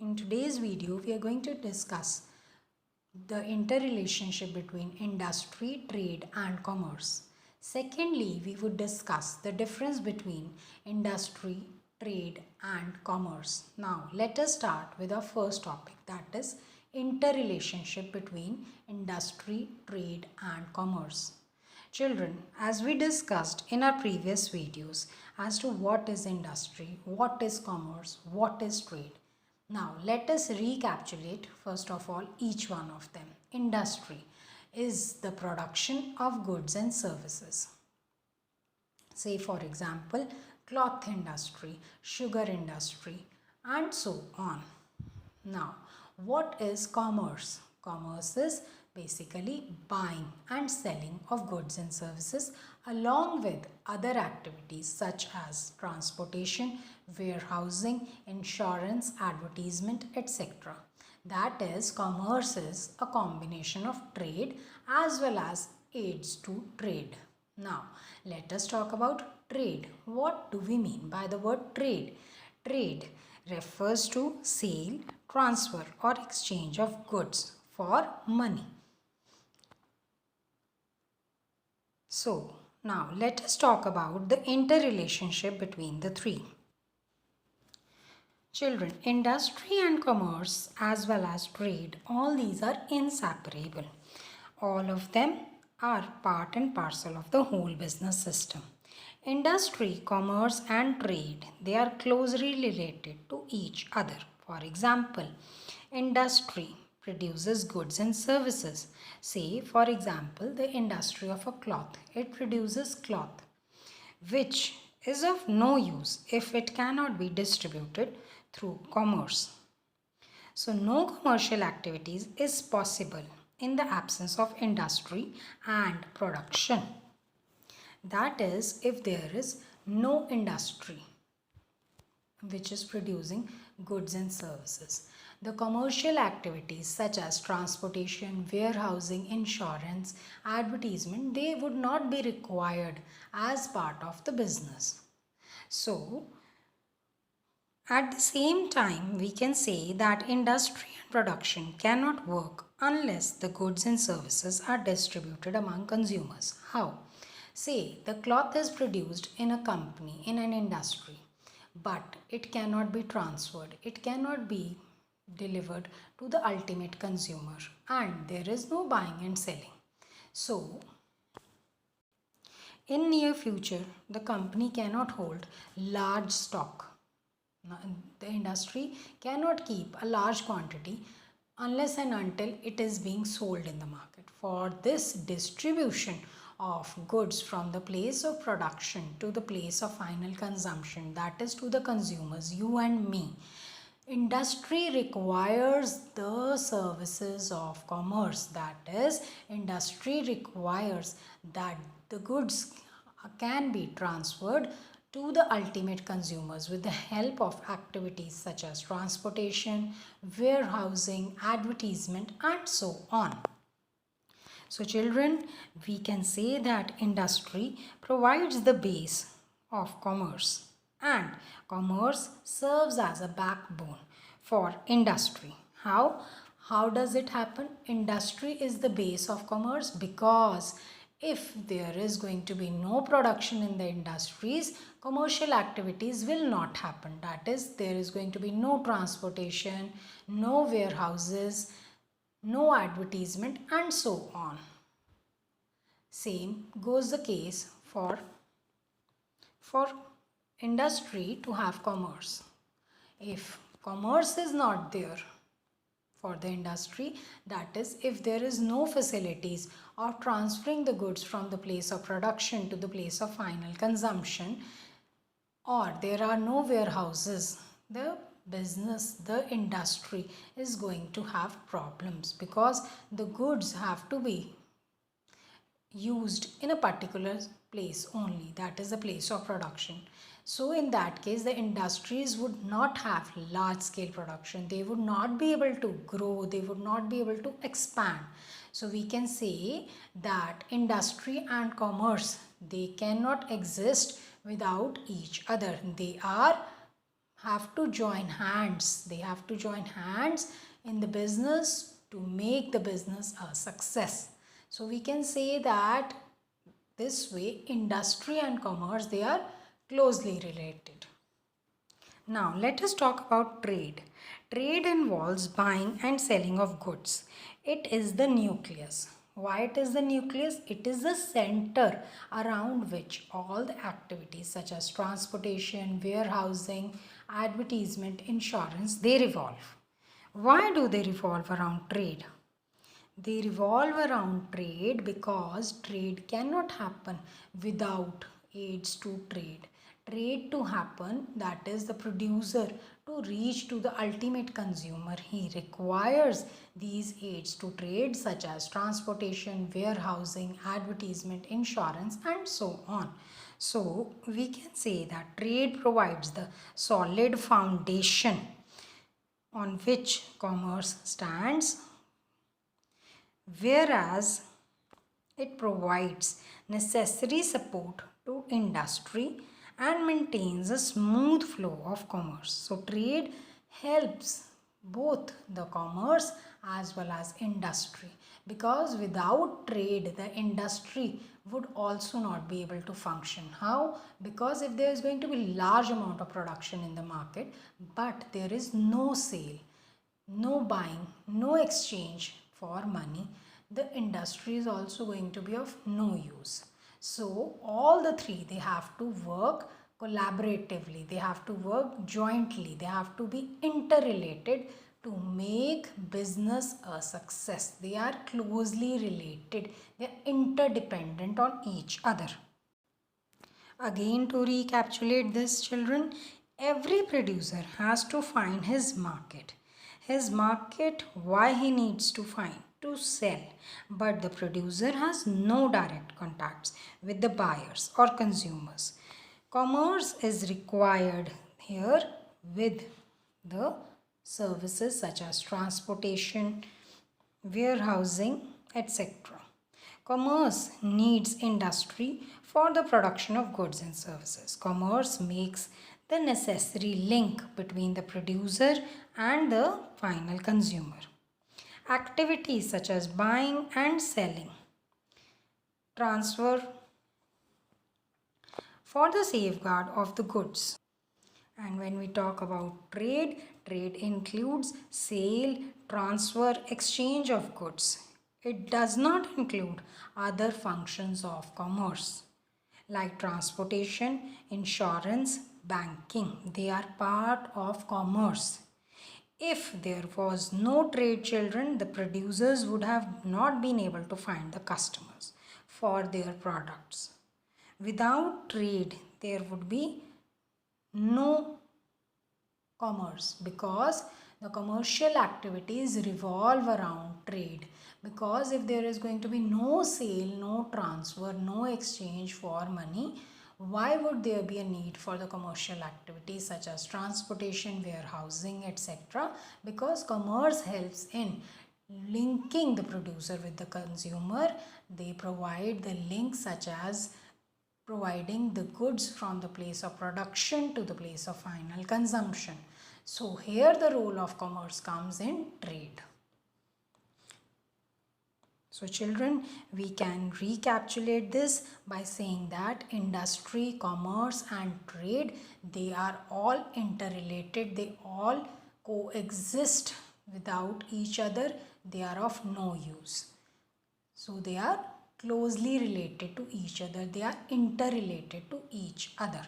In today's video, we are going to discuss the interrelationship between industry, trade, and commerce. Secondly, we would discuss the difference between industry, trade, and commerce. Now, let us start with our first topic, that is interrelationship between industry, trade, and commerce. Children, as we discussed in our previous videos as to what is industry, what is commerce, what is trade. Now, let us recapitulate first of all each one of them. Industry is the production of goods and services. Say for example, cloth industry, sugar industry, and so on. Now, what is commerce? Commerce is basically buying and selling of goods and services along with other activities such as transportation, warehousing, insurance, advertisement, etc. That is, commerce is a combination of trade as well as aids to trade. Now, let us talk about trade. What do we mean by the word trade? Trade refers to sale, transfer or exchange of goods for money. So, now let us talk about the interrelationship between the three. Children, industry and commerce as well as trade, all these are inseparable. All of them are part and parcel of the whole business system. Industry, commerce and trade, they are closely related to each other. For example, industry produces goods and services. Say, for example, the industry of a cloth. It produces cloth, which is of no use if it cannot be distributed through commerce. So, no commercial activities is possible in the absence of industry and production. That is, if there is no industry which is producing goods and services. The commercial activities such as transportation, warehousing, insurance, advertisement, they would not be required as part of the business. So, at the same time, we can say that industry and production cannot work unless the goods and services are distributed among consumers. How? Say, the cloth is produced in a company, in an industry, but it cannot be transferred. It cannot be delivered to the ultimate consumer, and there is no buying and selling. So, in near future, the company cannot hold large stock. The industry cannot keep a large quantity unless and until it is being sold in the market. For this distribution of goods from the place of production to the place of final consumption, that is to the consumers, you and me, industry requires the services of commerce. That is, industry requires that the goods can be transferred to the ultimate consumers with the help of activities such as transportation, warehousing, advertisement, and so on. So, children, we can say that industry provides the base of commerce, and commerce serves as a backbone for industry. How? How does it happen? Industry is the base of commerce because if there is going to be no production in the industries, commercial activities will not happen. That is, there is going to be no transportation, no warehouses, no advertisement, and so on. Same goes the case for industry to have commerce. If commerce is not there for the industry, that is, if there is no facilities of transferring the goods from the place of production to the place of final consumption, or there are no warehouses, the business, the industry is going to have problems because the goods have to be used in a particular place only, that is the place of production. So in that case, the industries would not have large scale production. They would not be able to grow. They would not be able to expand. So we can say that industry and commerce, they cannot exist without each other. They are have to join hands. They have to join hands in the business to make the business a success. So we can say that this way industry and commerce, they are closely related. Now let us talk about trade. Trade involves buying and selling of goods. It is the nucleus. Why it is the nucleus? It is the center around which all the activities such as transportation, warehousing, advertisement, insurance, they revolve. Why do they revolve around trade? They revolve around trade because trade cannot happen without aids to trade. Trade to happen, that is the producer to reach to the ultimate consumer, he requires these aids to trade such as transportation, warehousing, advertisement, insurance, and so on. So we can say that trade provides the solid foundation on which commerce stands, whereas it provides necessary support to industry and maintains a smooth flow of commerce. So trade helps both the commerce as well as industry, because without trade the industry would also not be able to function. How? Because if there is going to be large amount of production in the market but there is no sale, no buying, no exchange for money, the industry is also going to be of no use. So all the three, they have to work collaboratively, they have to work jointly, they have to be interrelated to make business a success. They are closely related, they are interdependent on each other. Again, to recapitulate this, children, every producer has to find his market. His market, why he needs to find? To sell. But the producer has no direct contacts with the buyers or consumers. Commerce is required here with the services such as transportation, warehousing, etc. Commerce needs industry for the production of goods and services. Commerce makes the necessary link between the producer and the final consumer. Activities such as buying and selling, transfer for the safeguard of the goods. And when we talk about trade, trade includes sale, transfer, exchange of goods. It does not include other functions of commerce like transportation, insurance, banking. They are part of commerce. If there was no trade, children, the producers would have not been able to find the customers for their products. Without trade, there would be no commerce, because the commercial activities revolve around trade. Because if there is going to be no sale, no transfer, no exchange for money, why would there be a need for the commercial activities such as transportation, warehousing, etc.? Because commerce helps in linking the producer with the consumer. They provide the link such as providing the goods from the place of production to the place of final consumption. So here the role of commerce comes in trade. So children, we can recapitulate this by saying that industry, commerce and trade, they are all interrelated. They all coexist without each other. They are of no use. So they are closely related to each other. They are interrelated to each other.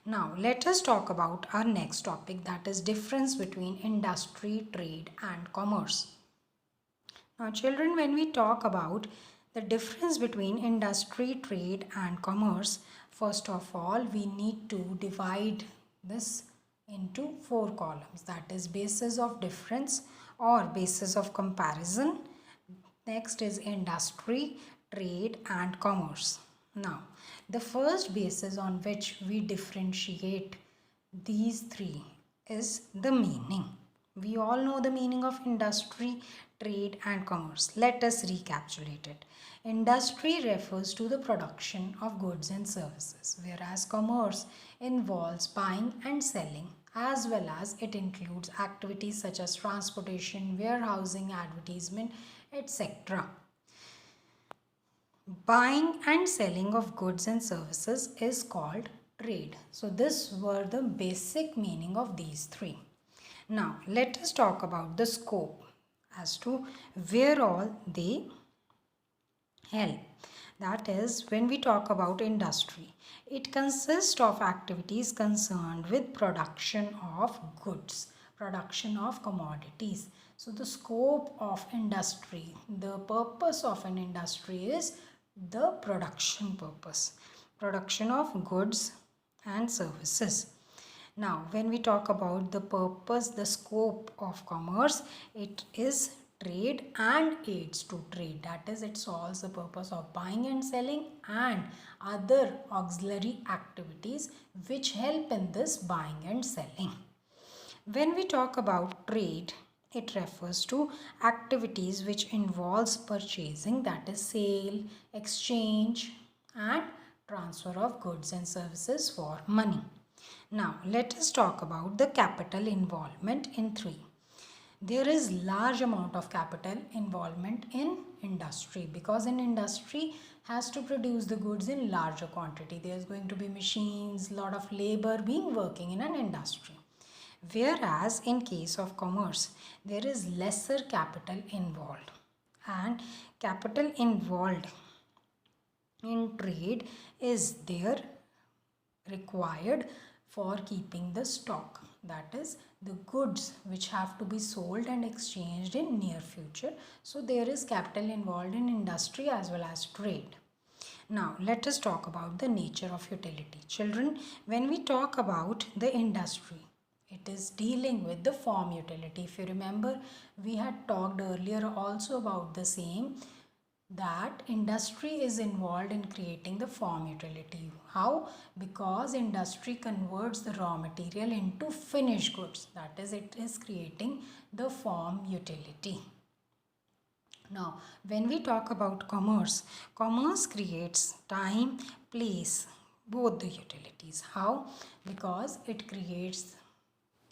Now let us talk about our next topic, that is difference between industry, trade and commerce. Now children, when we talk about the difference between industry, trade and commerce, first of all we need to divide this into 4 columns, that is basis of difference or basis of comparison. Next is industry, trade and commerce. Now the first basis on which we differentiate these three is the meaning. We all know the meaning of industry, trade and commerce. Let us recapitulate it. Industry refers to the production of goods and services, whereas commerce involves buying and selling as well as it includes activities such as transportation, warehousing, advertisement, etc. Buying and selling of goods and services is called trade. So this were the basic meaning of these three. Now let us talk about the scope as to where all they help. That is, when we talk about industry, it consists of activities concerned with production of goods, production of commodities. So the scope of industry, the purpose of an industry is the production purpose, production of goods and services. Now, when we talk about the purpose, the scope of commerce, it is trade and aids to trade. That is, it solves the purpose of buying and selling and other auxiliary activities which help in this buying and selling. When we talk about trade, it refers to activities which involves purchasing, that is sale, exchange and transfer of goods and services for money. Now let us talk about the capital involvement in three. There is large amount of capital involvement in industry because an industry has to produce the goods in larger quantity. There is going to be machines, lot of labor being working in an industry. Whereas in case of commerce, there is lesser capital involved, and capital involved in trade is there required for keeping the stock, that is the goods which have to be sold and exchanged in near future. So there is capital involved in industry as well as trade. Now let us talk about the nature of utility. Children, when we talk about the industry, it is dealing with the form utility. If you remember, we had talked earlier also about the same, that industry is involved in creating the form utility. How? Because industry converts the raw material into finished goods. That is, it is creating the form utility. Now, when we talk about commerce, commerce creates time, place, both the utilities. How? Because it creates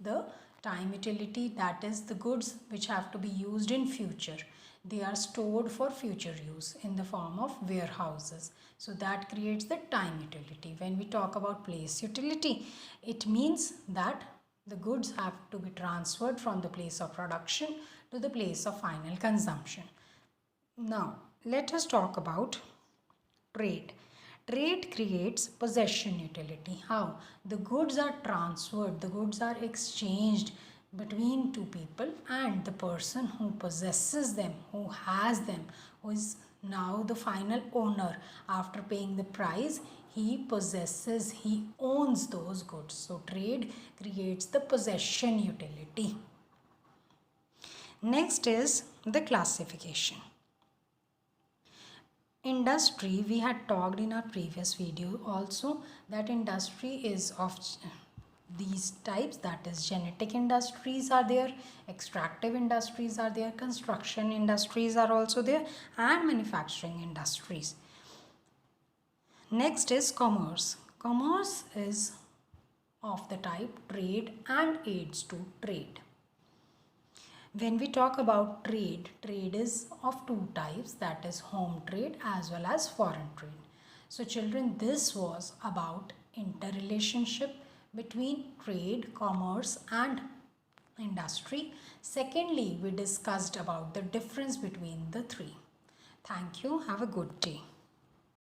the time utility, that is the goods which have to be used in future. They are stored for future use in the form of warehouses. So that creates the time utility. When we talk about place utility, it means that the goods have to be transferred from the place of production to the place of final consumption. Now, let us talk about trade. Trade creates possession utility. How? The goods are transferred, the goods are exchanged between two people, and the person who possesses them, who has them, who is now the final owner, after paying the price, he possesses, he owns those goods. So trade creates the possession utility. Next is the classification. Industry, we had talked in our previous video also that industry is of these types, that is genetic industries are there, extractive industries are there, construction industries are also there, and manufacturing industries. Next is commerce. Commerce is of the type trade and aids to trade. When we talk about trade, trade is of two types, that is home trade as well as foreign trade. So children, this was about interrelationship between trade, commerce and industry. Secondly, we discussed about the difference between the three. Thank you. Have a good day.